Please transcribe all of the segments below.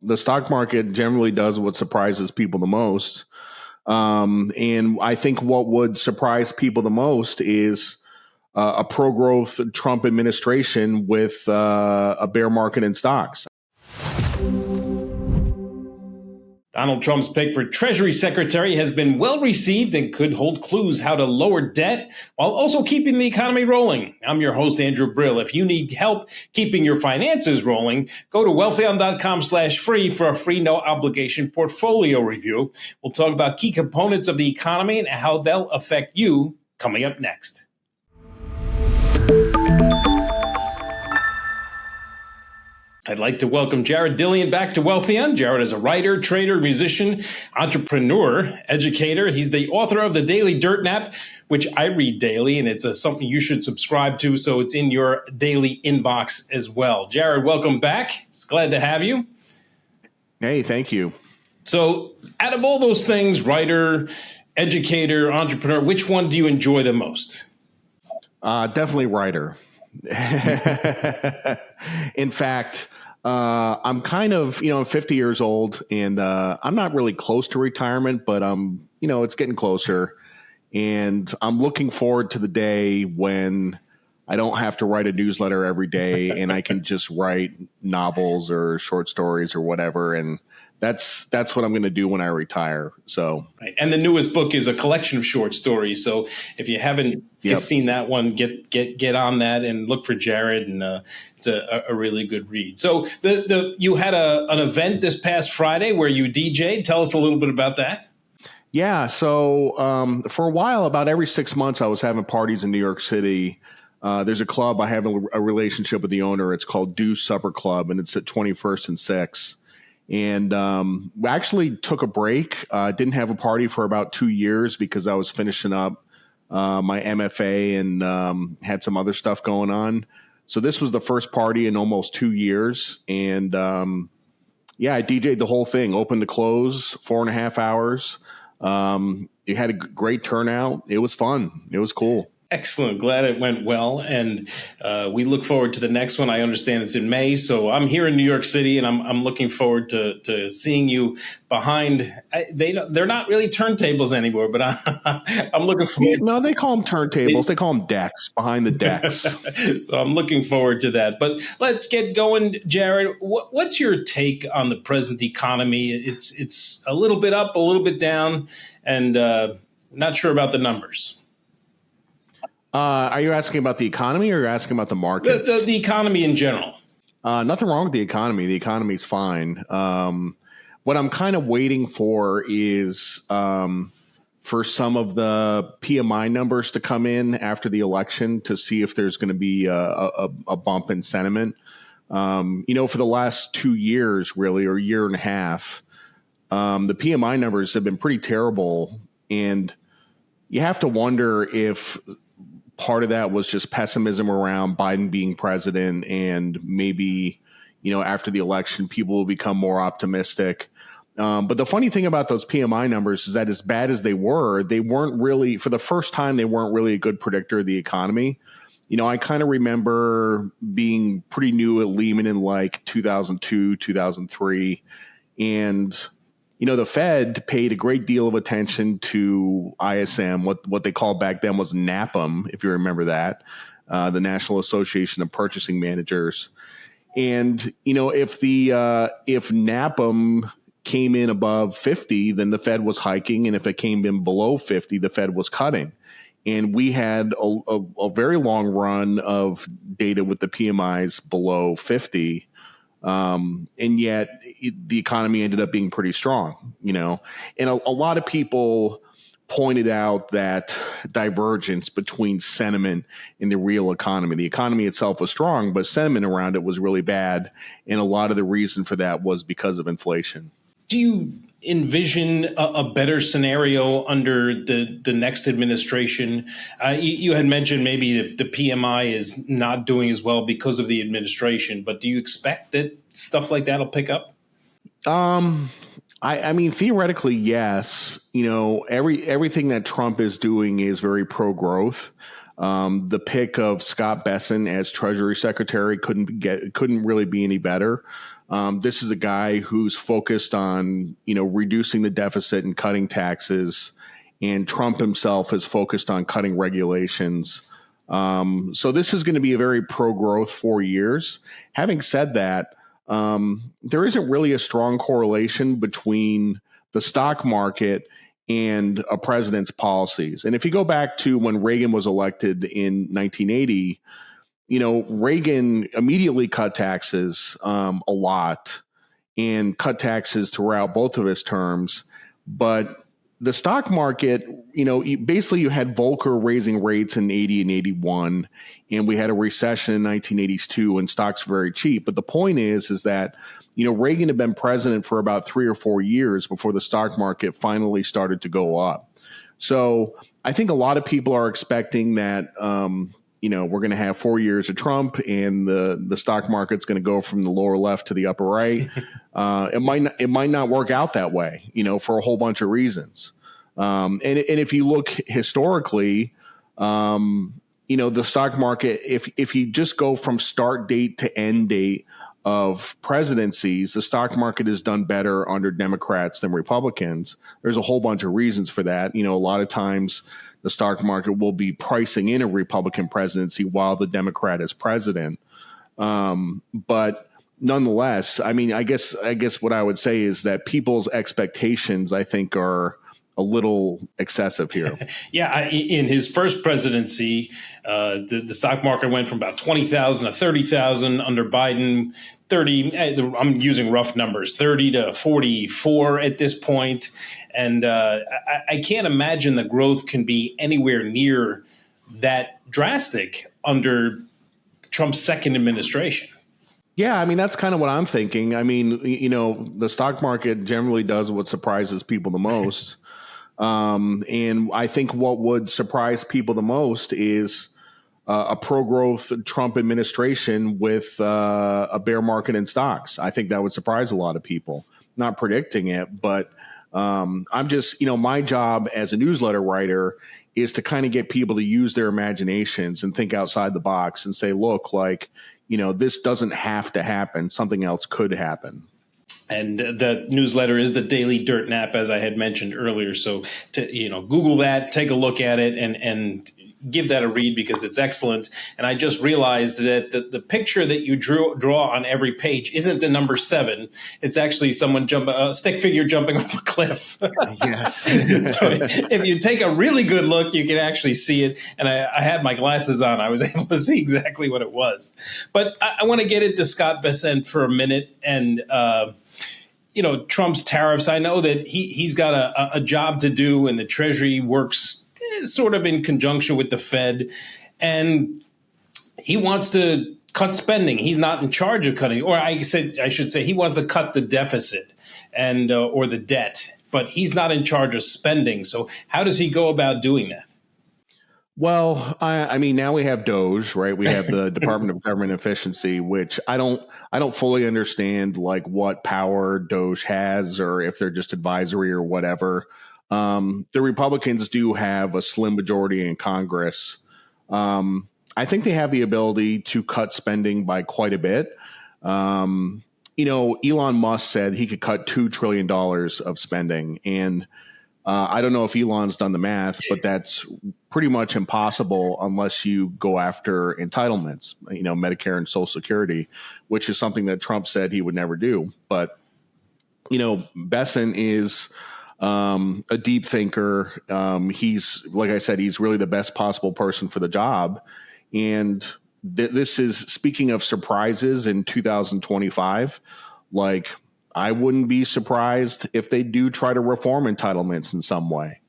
the stock market generally does what surprises people the most. And I think what would surprise people the most is a pro-growth Trump administration with a bear market in stocks. Donald Trump's pick for Treasury Secretary has been well received and could hold clues how to lower debt while also keeping the economy rolling. I'm your host, Andrew Brill. If you need help keeping your finances rolling, go to wealthion.com/free for a free no obligation portfolio review. We'll talk about key components of the economy and how they'll affect you coming up next. I'd like to welcome Jared Dillian back to Wealthion. Jared is a writer, trader, musician, entrepreneur, educator. He's the author of the Daily Dirtnap, which I read daily, and it's something you should subscribe to, so it's in your daily inbox as well. Jared, welcome back. It's glad to have you. Hey, thank you. So out of all those things, writer, educator, entrepreneur, which one do you enjoy the most? Definitely writer. In fact, I'm kind of, I'm 50 years old and I'm not really close to retirement, but it's getting closer. And I'm looking forward to the day when I don't have to write a newsletter every day and I can just write novels or short stories or whatever. And that's what I'm going to do when I retire. So, right. And the newest book is a collection of short stories. So if you haven't seen that one, get on that and look for Jared. And it's a really good read. So you had an event this past Friday where you DJ'd. Tell us a little bit about that. Yeah. So for a while, about every 6 months, I was having parties in New York City. There's a club. I have a relationship with the owner. It's called Deuce Supper Club, and it's at 21st and 6th. And we actually took a break. Didn't have a party for about 2 years because I was finishing up my MFA and had some other stuff going on. So this was the first party in almost 2 years. And I DJ'd the whole thing, open to close, 4.5 hours. It had a great turnout. It was fun. It was cool. Excellent. Glad it went well. And we look forward to the next one. I understand it's in May. So I'm here in New York City and I'm looking forward to seeing you behind. They're not really turntables anymore, but I'm looking forward. No, they call them turntables. They call them decks, behind the decks. So I'm looking forward to that. But let's get going, Jared. What's your take on the present economy? It's a little bit up, a little bit down, and not sure about the numbers. Are you asking about the economy or are you asking about the market? The economy in general. Nothing wrong with the economy. The economy's fine. What I'm kind of waiting for is for some of the PMI numbers to come in after the election to see if there's going to be a bump in sentiment. For the last 2 years, really, or year and a half, the PMI numbers have been pretty terrible. And you have to wonder if part of that was just pessimism around Biden being president, and maybe, after the election, people will become more optimistic. But the funny thing about those PMI numbers is that as bad as they weren't really, for the first time, they weren't really a good predictor of the economy. I kind of remember being pretty new at Lehman in like 2002, 2003. And the Fed paid a great deal of attention to ISM. What they called back then was NAPM, if you remember that, the National Association of Purchasing Managers. And if NAPM came in above 50, then the Fed was hiking, and if it came in below 50, the Fed was cutting. And we had a very long run of data with the PMIs below 50. And yet the economy ended up being pretty strong, and a lot of people pointed out that divergence between sentiment and the real economy. The economy itself was strong, but sentiment around it was really bad. And a lot of the reason for that was because of inflation. Do you envision a better scenario under the next administration? You had mentioned maybe the PMI is not doing as well because of the administration, but do you expect that stuff like that will pick up? I mean, theoretically, yes. Everything that Trump is doing is very pro-growth. The pick of Scott Bessent as Treasury Secretary couldn't really be any better. This is a guy who's focused on, reducing the deficit and cutting taxes, and Trump himself is focused on cutting regulations. So this is going to be a very pro-growth 4 years. Having said that, there isn't really a strong correlation between the stock market and a president's policies. And if you go back to when Reagan was elected in 1980, Reagan immediately cut taxes a lot and cut taxes throughout both of his terms. But the stock market, basically you had Volcker raising rates in 80 and 81, and we had a recession in 1982 when stocks were very cheap. But the point is that, Reagan had been president for about 3 or 4 years before the stock market finally started to go up. So I think a lot of people are expecting that, we're going to have 4 years of Trump and the stock market's going to go from the lower left to the upper right. It might not work out that way, for a whole bunch of reasons. And if you look historically, the stock market, if you just go from start date to end date of presidencies, the stock market has done better under Democrats than Republicans. There's a whole bunch of reasons for that. A lot of times the stock market will be pricing in a Republican presidency while the Democrat is president. But nonetheless, I guess what I would say is that people's expectations, I think, are a little excessive here. Yeah, in his first presidency, the stock market went from about 20,000 to 30,000 under Biden. 30, I'm using rough numbers, 30 to 44 at this point. And I can't imagine the growth can be anywhere near that drastic under Trump's second administration. Yeah, that's kind of what I'm thinking. The stock market generally does what surprises people the most. And I think what would surprise people the most is a pro-growth Trump administration with a bear market in stocks. I think that would surprise a lot of people. Not predicting it, but I'm just, my job as a newsletter writer is to kind of get people to use their imaginations and think outside the box and say, look, this doesn't have to happen. Something else could happen. And the newsletter is the Daily Dirtnap, as I had mentioned earlier. So, Google that, take a look at it, and give that a read because it's excellent. And I just realized that the picture that you draw on every page isn't the number 7. It's actually someone a stick figure jumping off a cliff. Yes. So if you take a really good look, you can actually see it. And I had my glasses on. I was able to see exactly what it was. But I want to get into Scott Bessent for a minute and Trump's tariffs. I know that he's got a job to do, and the Treasury works sort of in conjunction with the Fed, and he wants to cut spending. He's not in charge of cutting, or I should say he wants to cut the deficit and or the debt, but he's not in charge of spending. So how does he go about doing that? Well, now we have DOGE, right? We have the Department of Government Efficiency, which I don't fully understand what power DOGE has, or if they're just advisory or whatever. The Republicans do have a slim majority in Congress. I think they have the ability to cut spending by quite a bit. Elon Musk said he could cut $2 trillion of spending, and I don't know if Elon's done the math, but that's pretty much impossible unless you go after entitlements, Medicare and Social Security, which is something that Trump said he would never do. But, Bessent is a deep thinker. He's, like I said, he's really the best possible person for the job. And this is, speaking of surprises in 2025, I wouldn't be surprised if they do try to reform entitlements in some way.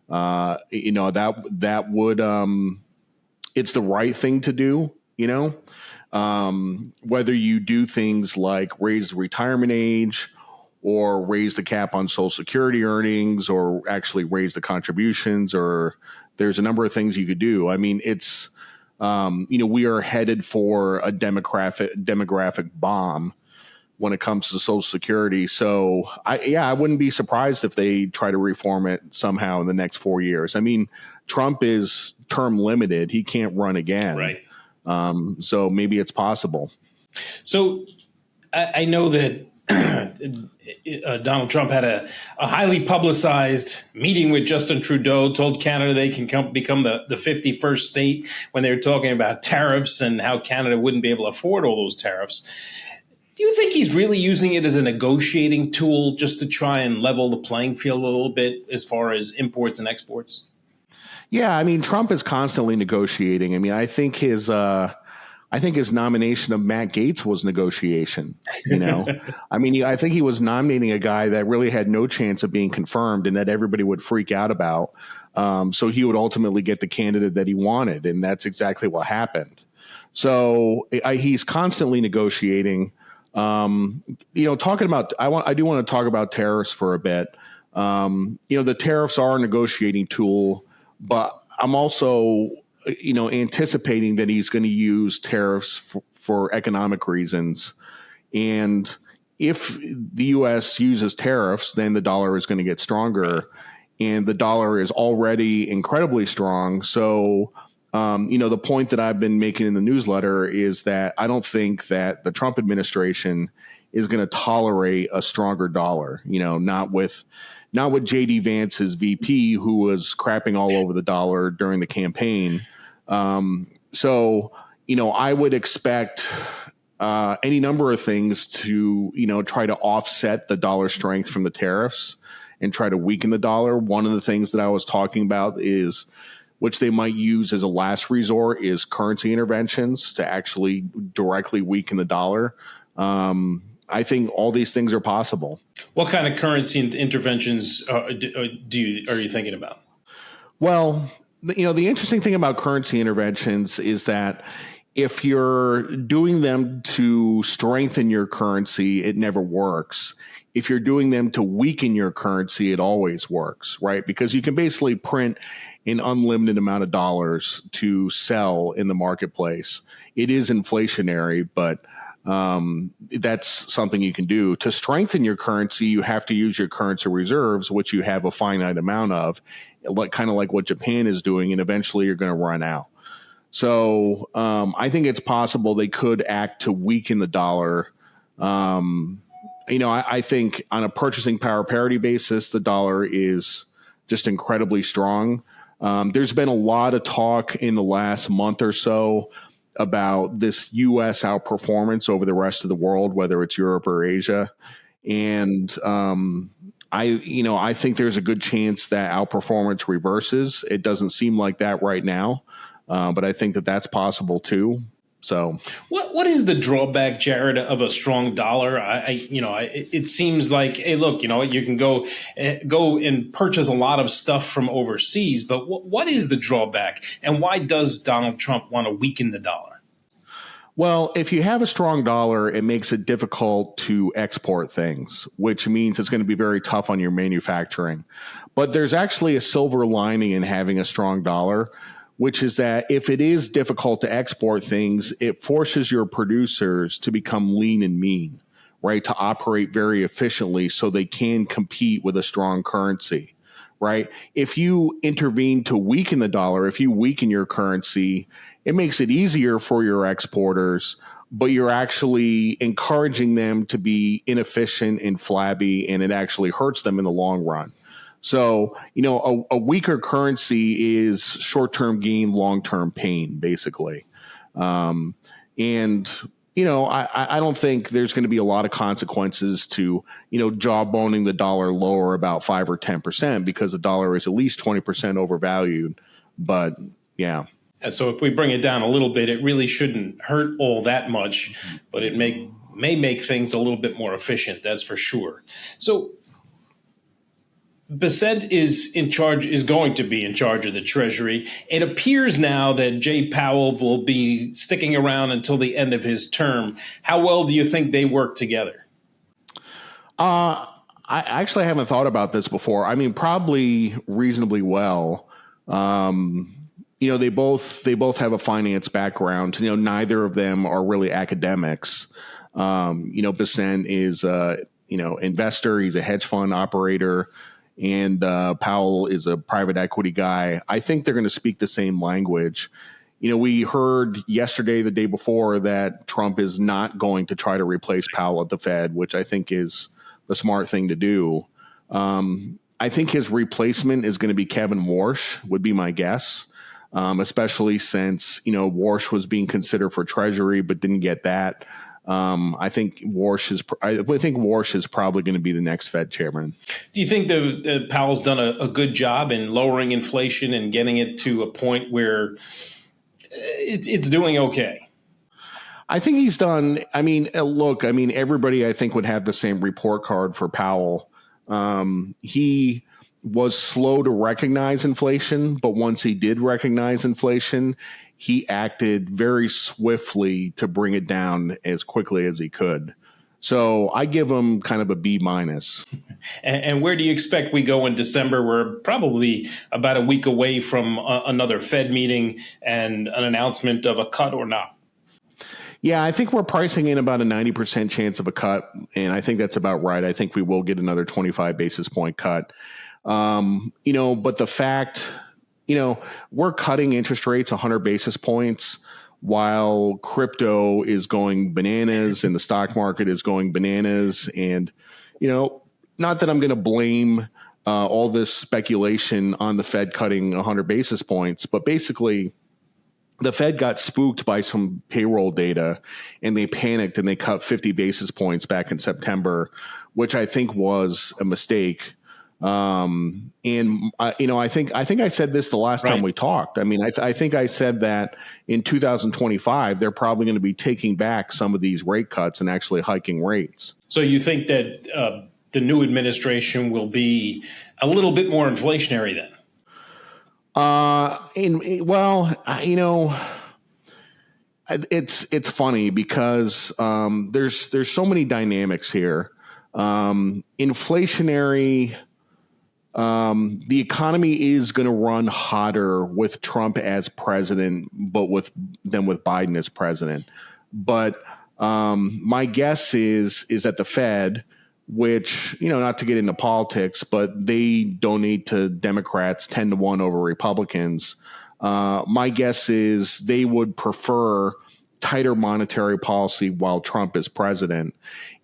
That would, it's the right thing to do, whether you do things like raise the retirement age or raise the cap on Social Security earnings or actually raise the contributions, or there's a number of things you could do. It's, we are headed for a demographic bomb. when it comes to Social Security. So I wouldn't be surprised if they try to reform it somehow in the next 4 years. I mean, Trump is term limited; he can't run again. Right. So maybe it's possible. So I know that Donald Trump had a highly publicized meeting with Justin Trudeau, told Canada they can become the 51st state when they were talking about tariffs and how Canada wouldn't be able to afford all those tariffs. Do you think he's really using it as a negotiating tool just to try and level the playing field a little bit as far as imports and exports? Yeah, I mean, Trump is constantly negotiating. I mean, I think his nomination of Matt Gaetz was negotiation. I mean, I think he was nominating a guy that really had no chance of being confirmed and that everybody would freak out about. So he would ultimately get the candidate that he wanted, and that's exactly what happened. So he's constantly negotiating. Talking about, I do want to talk about tariffs for a bit. The tariffs are a negotiating tool, but I'm also, anticipating that he's going to use tariffs for economic reasons. And if the U.S. uses tariffs, then the dollar is going to get stronger, and the dollar is already incredibly strong. So, the point that I've been making in the newsletter is that I don't think that the Trump administration is going to tolerate a stronger dollar. Not with J.D. Vance's VP, who was crapping all over the dollar during the campaign. So I would expect any number of things to try to offset the dollar strength from the tariffs and try to weaken the dollar. One of the things that I was talking about is, which they might use as a last resort, is currency interventions to actually directly weaken the dollar. I think all these things are possible. What kind of currency interventions are you thinking about? Well, the interesting thing about currency interventions is that if you're doing them to strengthen your currency, it never works. If you're doing them to weaken your currency, it always works, right? Because you can basically print an unlimited amount of dollars to sell in the marketplace. It is inflationary, but that's something you can do. To strengthen your currency, you have to use your currency reserves, which you have a finite amount of, kind of like what Japan is doing, and eventually you're going to run out. So I think it's possible they could act to weaken the dollar. I think on a purchasing power parity basis, the dollar is just incredibly strong. There's been a lot of talk in the last month or so about this U.S. outperformance over the rest of the world, whether it's Europe or Asia. And I think there's a good chance that outperformance reverses. It doesn't seem like that right now, but I think that that's possible too. So, what is the drawback, Jared, of a strong dollar? It seems like, hey, look, you can go and purchase a lot of stuff from overseas, but what is the drawback, and why does Donald Trump want to weaken the dollar? Well, if you have a strong dollar, it makes it difficult to export things, which means it's going to be very tough on your manufacturing. But there's actually a silver lining in having a strong dollar, which is that if it is difficult to export things, it forces your producers to become lean and mean, right? To operate very efficiently so they can compete with a strong currency, right? If you intervene to weaken the dollar, if you weaken your currency, it makes it easier for your exporters, but you're actually encouraging them to be inefficient and flabby, and it actually hurts them in the long run. So, a weaker currency is short-term gain, long-term pain, basically. I don't think there's going to be a lot of consequences to, jawboning the dollar lower about 5 or 10% because the dollar is at least 20% overvalued. But yeah. And so if we bring it down a little bit, it really shouldn't hurt all that much, but it may make things a little bit more efficient. That's for sure. So Bessette is going to be in charge of the Treasury. It appears now that Jay Powell will be sticking around until the end of his term. How well do you think they work together? I actually haven't thought about this before. I mean, probably reasonably well. They both have a finance background. Neither of them are really academics. Bessette is investor. He's a hedge fund operator, and Powell is a private equity guy. I think they're going to speak the same language. We heard yesterday, the day before, that Trump is not going to try to replace Powell at the Fed, which I think is the smart thing to do. I think his replacement is going to be Kevin Warsh, would be my guess, especially since, Warsh was being considered for Treasury but didn't get that. I think Warsh is probably going to be the next Fed chairman. Do you think the Powell's done a good job in lowering inflation and getting it to a point where it's doing okay? I think he's done. Everybody I think would have the same report card for Powell. He was slow to recognize inflation, but once he did recognize inflation, he acted very swiftly to bring it down as quickly as he could. So I give him kind of a B minus. And where do you expect we go in December? We're probably about a week away from another Fed meeting and an announcement of a cut or not. Yeah, I think we're pricing in about a 90% chance of a cut, and I think that's about right. I think we will get another 25 basis point cut. But the fact, we're cutting interest rates 100 basis points while crypto is going bananas and the stock market is going bananas. And, not that I'm going to blame all this speculation on the Fed cutting 100 basis points, but basically the Fed got spooked by some payroll data and they panicked and they cut 50 basis points back in September, which I think was a mistake. I think I said this the last time we talked. I think I said that in 2025, they're probably going to be taking back some of these rate cuts and actually hiking rates. So you think that the new administration will be a little bit more inflationary then? It's funny because there's so many dynamics here. Inflationary. The economy is going to run hotter with Trump as president, than with Biden as president. But my guess is that the Fed, which, not to get into politics, but they donate to Democrats 10-1 over Republicans. My guess is they would prefer tighter monetary policy while Trump is president.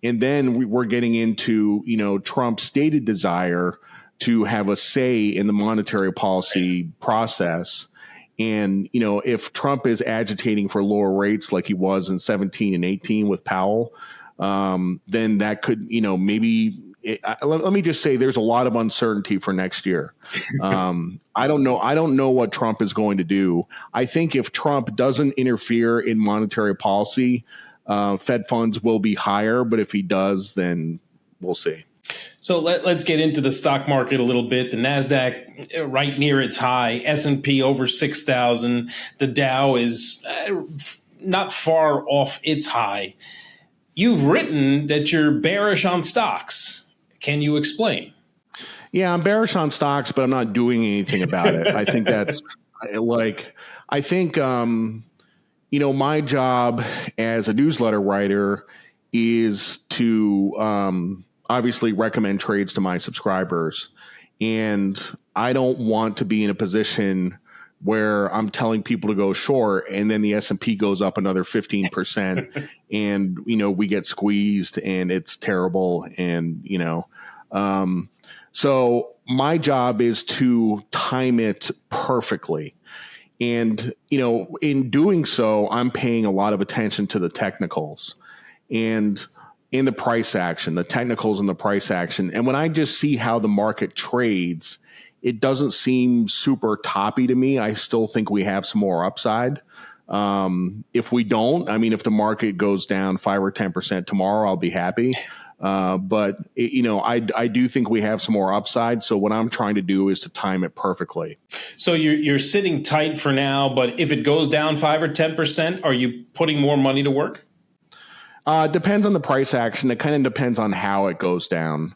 And then we're getting into, Trump's stated desire to have a say in the monetary policy process. And, if Trump is agitating for lower rates like he was in 17 and 18 with Powell, then that could, let me just say there's a lot of uncertainty for next year. I don't know what Trump is going to do. I think if Trump doesn't interfere in monetary policy, Fed funds will be higher. But if he does, then we'll see. So let's get into the stock market a little bit. The NASDAQ right near its high, S&P over 6,000. The Dow is not far off its high. You've written that you're bearish on stocks. Can you explain? Yeah, I'm bearish on stocks, but I'm not doing anything about it. I think my job as a newsletter writer is to obviously recommend trades to my subscribers. And I don't want to be in a position where I'm telling people to go short and then the S&P goes up another 15% and, we get squeezed and it's terrible. And, so my job is to time it perfectly. And, in doing so, I'm paying a lot of attention to the technicals and in the price action, the technicals and the price action. And when I just see how the market trades, it doesn't seem super toppy to me. I still think we have some more upside. If we don't, if the market goes down 5 or 10% tomorrow, I'll be happy. But I do think we have some more upside. So what I'm trying to do is to time it perfectly. So you're sitting tight for now, but if it goes down 5 or 10%, are you putting more money to work? Depends on the price action. It kind of depends on how it goes down.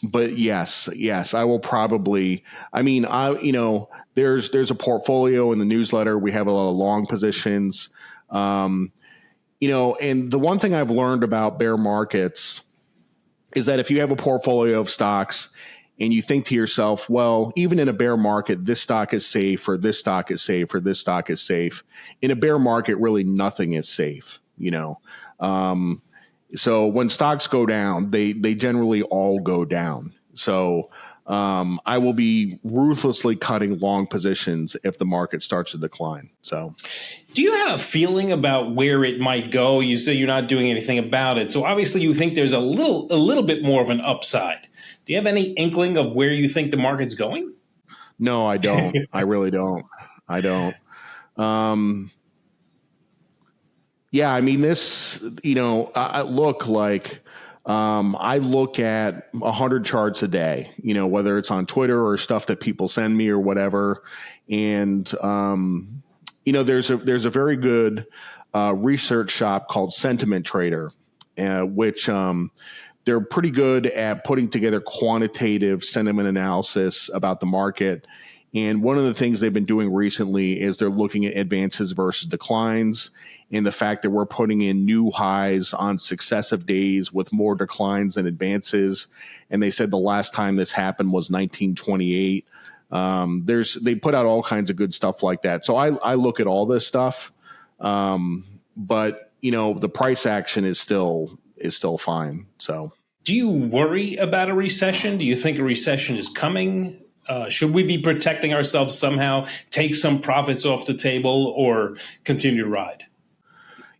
But yes, I will probably, there's a portfolio in the newsletter. We have a lot of long positions. And the one thing I've learned about bear markets is that if you have a portfolio of stocks and you think to yourself, well, even in a bear market, this stock is safe, or this stock is safe, or this stock is safe. In a bear market, really nothing is safe, So when stocks go down, they generally all go down. So I will be ruthlessly cutting long positions if the market starts to decline. So, do you have a feeling about where it might go? You say you're not doing anything about it, so obviously you think there's a little bit more of an upside. Do you have any inkling of where you think the market's going? No, I don't. I really don't. I don't. Yeah, I mean, this, I look at 100 charts a day, whether it's on Twitter or stuff that people send me or whatever. And, there's a very good research shop called Sentiment Trader, which they're pretty good at putting together quantitative sentiment analysis about the market. And one of the things they've been doing recently is they're looking at advances versus declines, and the fact that we're putting in new highs on successive days with more declines than advances. And they said the last time this happened was 1928. They put out all kinds of good stuff like that. So I look at all this stuff, but the price action is still fine. So, do you worry about a recession? Do you think a recession is coming? Should we be protecting ourselves somehow, take some profits off the table, or continue to ride?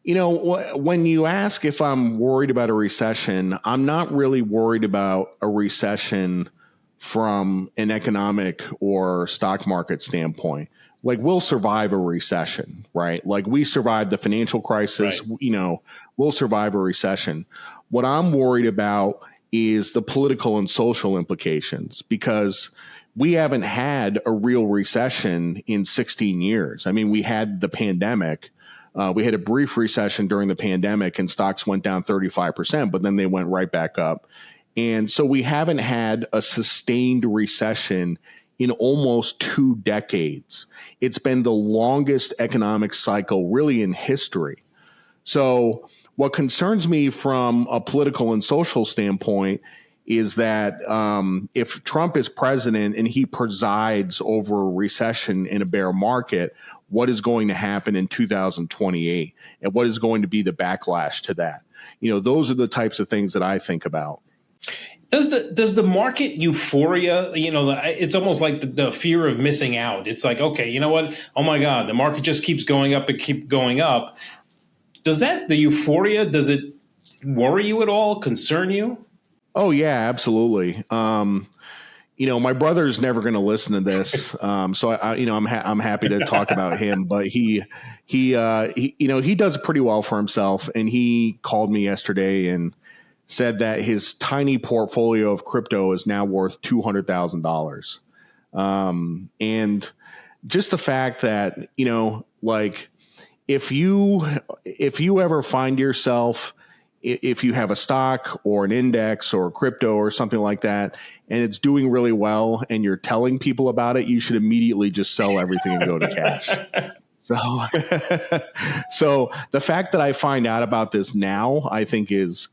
When you ask if I'm worried about a recession, I'm not really worried about a recession from an economic or stock market standpoint. Like, we'll survive a recession, right? Like, we survived the financial crisis, right. We'll survive a recession. What I'm worried about is the political and social implications, because we haven't had a real recession in 16 years. I mean, we had the pandemic. We had a brief recession during the pandemic, and stocks went down 35%, but then they went right back up. And so we haven't had a sustained recession in almost 2 decades. It's been the longest economic cycle really in history. So what concerns me from a political and social standpoint is that if Trump is president and he presides over a recession in a bear market, what is going to happen in 2028? And what is going to be the backlash to that? Those are the types of things that I think about. Does the market euphoria, it's almost like the fear of missing out. It's like, okay, you know what? Oh my God, the market just keeps going up and keep going up. The euphoria, does it worry you at all, concern you? Oh yeah, absolutely. My brother's never going to listen to this, so I'm happy to talk about him. But he does pretty well for himself, and he called me yesterday and said that his tiny portfolio of crypto is now worth $200,000, and just the fact that if you ever find yourself, if you have a stock or an index or a crypto or something like that, and it's doing really well and you're telling people about it, you should immediately just sell everything and go to cash. So the fact that I find out about this now, I think is,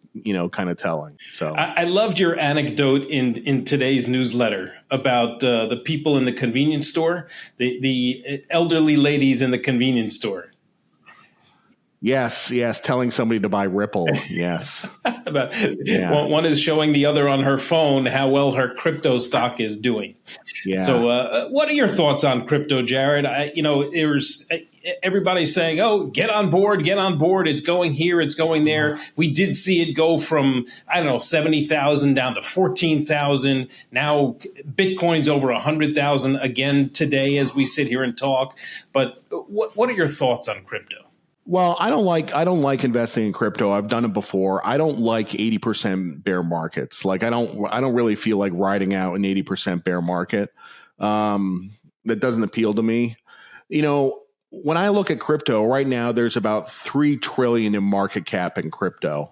kind of telling. So I loved your anecdote in today's newsletter about the people in the convenience store, the elderly ladies in the convenience store. Yes. Telling somebody to buy Ripple. Yes. One is showing the other on her phone how well her crypto stock is doing. Yeah. So what are your thoughts on crypto, Jared? Everybody's saying, oh, get on board. It's going here. It's going there. We did see it go from, 70,000 down to 14,000. Now Bitcoin's over 100,000 again today as we sit here and talk. But what are your thoughts on crypto? Well, I don't like investing in crypto. I've done it before. I don't like 80% bear markets. Like I don't really feel like riding out an 80% bear market. That doesn't appeal to me. When I look at crypto right now, there's about 3 trillion in market cap in crypto,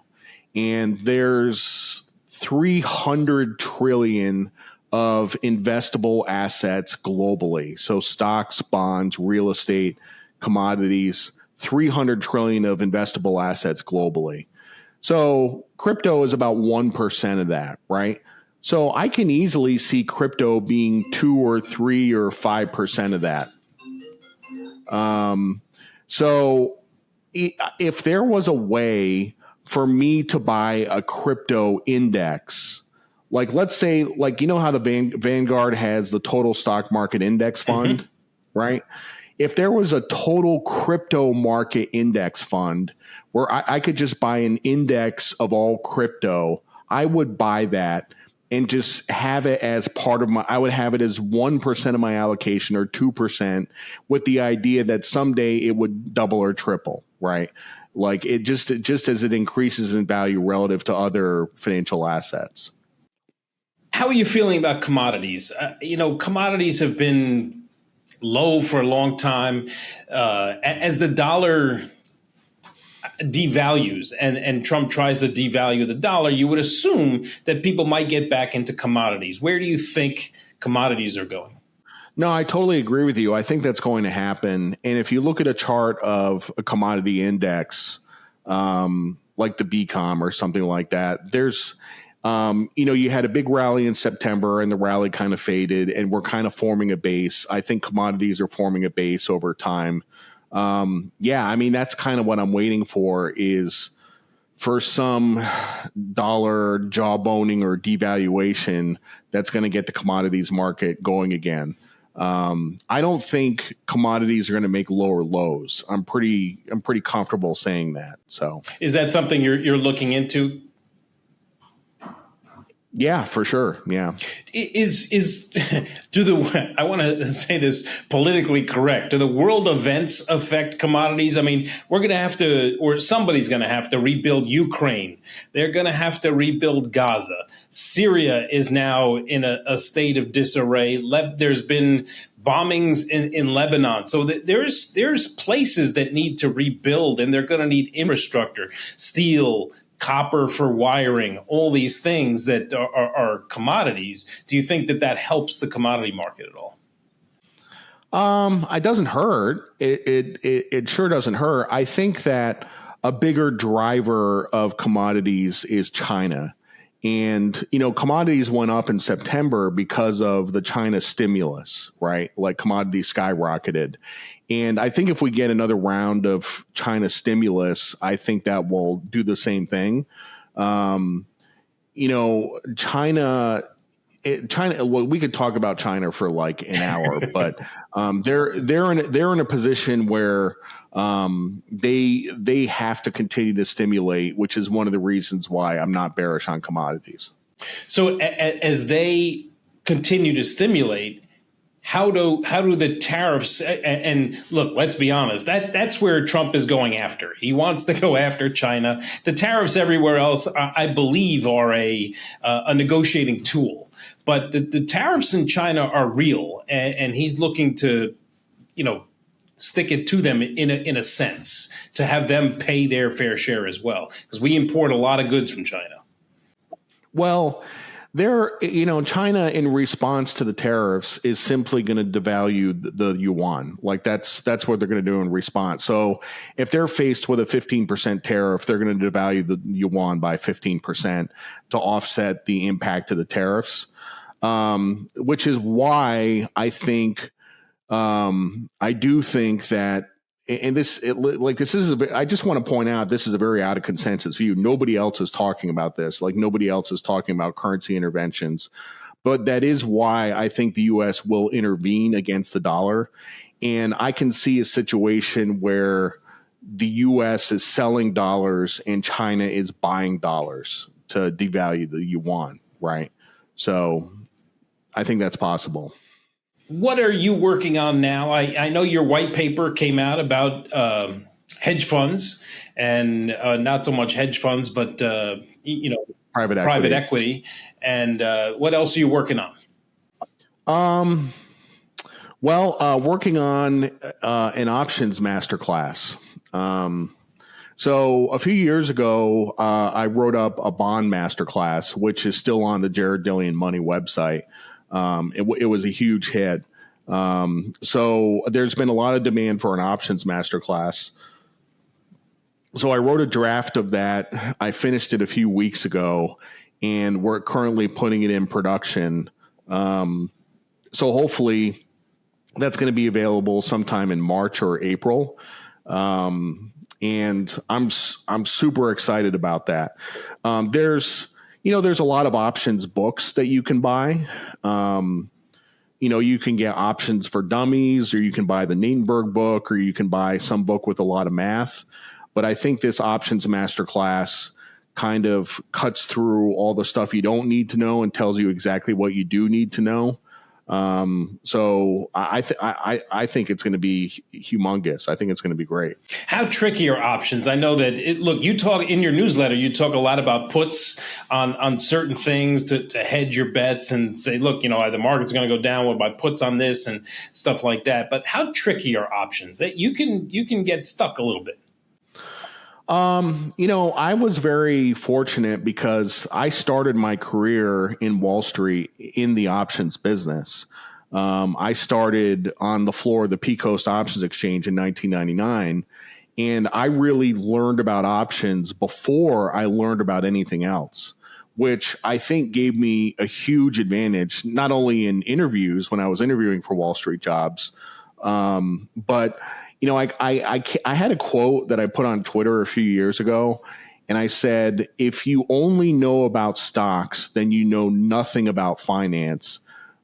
and there's 300 trillion of investable assets globally. So stocks, bonds, real estate, commodities. 300 trillion of investable assets globally. So crypto is about 1% of that, right? So I can easily see crypto being 2 or 3 or 5% of that. So if there was a way for me to buy a crypto index, like let's say, like, you know how the Vanguard has the total stock market index fund, right? If there was a total crypto market index fund where I could just buy an index of all crypto, I would buy that and just have it as part of I would have it as 1% of my allocation or 2% with the idea that someday it would double or triple, right? Like it just as it increases in value relative to other financial assets. How are you feeling about commodities? Commodities have been low for a long time. As the dollar devalues and Trump tries to devalue the dollar, you would assume that people might get back into commodities. Where do you think commodities are going? No, I totally agree with you. I think that's going to happen. And if you look at a chart of a commodity index, like the BCOM or something like that, there's, you had a big rally in September and the rally kind of faded and we're kind of forming a base. I think commodities are forming a base over time. That's kind of what I'm waiting for is for some dollar jawboning or devaluation that's going to get the commodities market going again. I don't think commodities are going to make lower lows. I'm pretty comfortable saying that. So, is that something you're looking into? Yeah, for sure. Yeah. I want to say this politically correct. Do the world events affect commodities? I mean, we're going to have to, or somebody's going to have to rebuild Ukraine. They're going to have to rebuild Gaza. Syria is now in a state of disarray. There's been bombings in Lebanon. So there's places that need to rebuild, and they're going to need infrastructure, steel, copper for wiring, all these things that are commodities. Do you think that helps the commodity market at all? It doesn't hurt. It sure doesn't hurt. I think that a bigger driver of commodities is China. And, commodities went up in September because of the China stimulus, right? Like commodities skyrocketed. And I think if we get another round of China stimulus, I think that will do the same thing. China, well, we could talk about China for like an hour, but they're in a position where they have to continue to stimulate, which is one of the reasons why I'm not bearish on commodities. So as they continue to stimulate, how do the tariffs and look, let's be honest, that's where Trump is going after. He wants to go after China. The tariffs everywhere else, I believe, are a negotiating tool. But the tariffs in China are real, and he's looking to, stick it to them in a sense, to have them pay their fair share as well, because we import a lot of goods from China. Well, China in response to the tariffs is simply going to devalue the yuan. Like that's what they're going to do in response. So if they're faced with a 15% tariff, they're going to devalue the yuan by 15% to offset the impact of the tariffs. Which is why I think, I do think that, and I just want to point out, this is a very out of consensus view. Nobody else is talking about this. Like nobody else is talking about currency interventions, but that is why I think the U.S. will intervene against the dollar. And I can see a situation where the U.S. is selling dollars and China is buying dollars to devalue the yuan, right? So I think that's possible. What are you working on now? I know your white paper came out about hedge funds and not so much hedge funds, but private equity. And what else are you working on? Working on an options masterclass. So a few years ago, I wrote up a bond masterclass, which is still on the Jared Dillian Money website. It was a huge hit. So there's been a lot of demand for an options masterclass. So I wrote a draft of that. I finished it a few weeks ago, and we're currently putting it in production. So hopefully that's going to be available sometime in March or April. And I'm super excited about that. There's a lot of options books that you can buy. You can get options for dummies, or you can buy the Nienberg book, or you can buy some book with a lot of math. But I think this options masterclass kind of cuts through all the stuff you don't need to know and tells you exactly what you do need to know. So I think it's going to be humongous. I think it's going to be great. How tricky are options? I know that you talk in your newsletter, you talk a lot about puts on certain things to hedge your bets and say, look, the market's going to go down. We'll buy puts on this and stuff like that. But how tricky are options? That you can get stuck a little bit. I was very fortunate because I started my career in Wall Street in the options business. I started on the floor of the P-Coast Options Exchange in 1999, and I really learned about options before I learned about anything else, which I think gave me a huge advantage, not only in interviews when I was interviewing for Wall Street jobs, but I had a quote that I put on Twitter a few years ago, and I said, if you only know about stocks, then you know nothing about finance.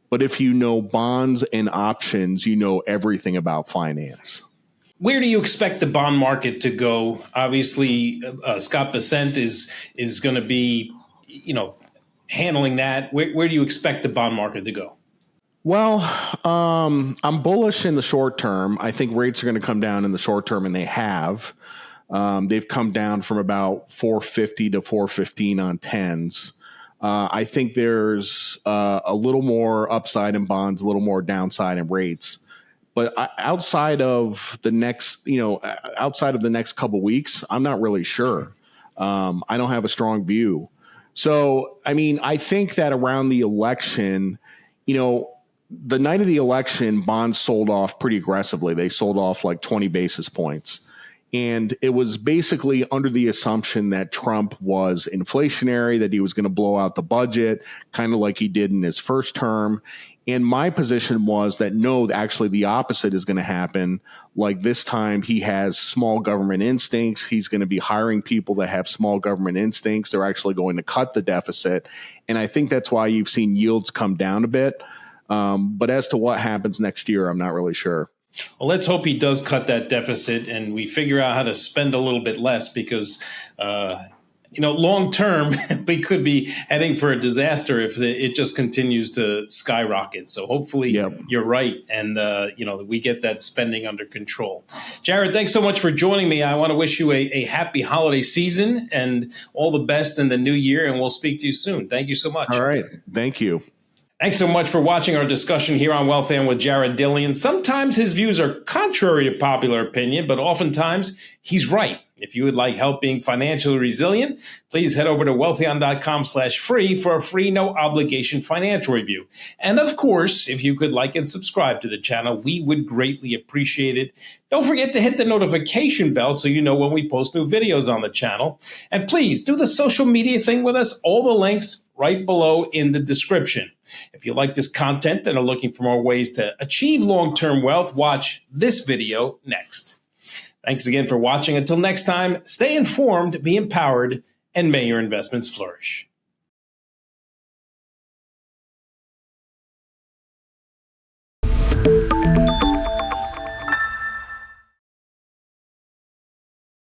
But if you know bonds and options, you know everything about finance. Where do you expect the bond market to go? Obviously, Scott Bessette is going to be, handling that. Where do you expect the bond market to go? Well, I'm bullish in the short term. I think rates are going to come down in the short term, and they have. They've come down from about 450 to 415 on 10s. I think there's a little more upside in bonds, a little more downside in rates. But outside of the next couple weeks, I'm not really sure. I don't have a strong view. So, I think that around the election, the night of the election, bonds sold off pretty aggressively. They sold off like 20 basis points. And it was basically under the assumption that Trump was inflationary, that he was going to blow out the budget, kind of like he did in his first term. And my position was that no, actually the opposite is going to happen. Like this time he has small government instincts. He's going to be hiring people that have small government instincts. They're actually going to cut the deficit. And I think that's why you've seen yields come down a bit. But as to what happens next year, I'm not really sure. Well, let's hope he does cut that deficit and we figure out how to spend a little bit less because, long term, we could be heading for a disaster if it just continues to skyrocket. So hopefully You're right. And, we get that spending under control. Jared, thanks so much for joining me. I want to wish you a happy holiday season and all the best in the new year. And we'll speak to you soon. Thank you so much. All right. Thank you. Thanks so much for watching our discussion here on Wealthion with Jared Dillian. Sometimes his views are contrary to popular opinion, but oftentimes he's right. If you would like help being financially resilient, please head over to wealthion.com/free for a free, no obligation financial review. And of course, if you could like and subscribe to the channel, we would greatly appreciate it. Don't forget to hit the notification bell so you know when we post new videos on the channel. And please do the social media thing with us. All the links right below in the description. If you like this content and are looking for more ways to achieve long-term wealth, watch this video next. Thanks again for watching. Until next time, stay informed, be empowered, and may your investments flourish.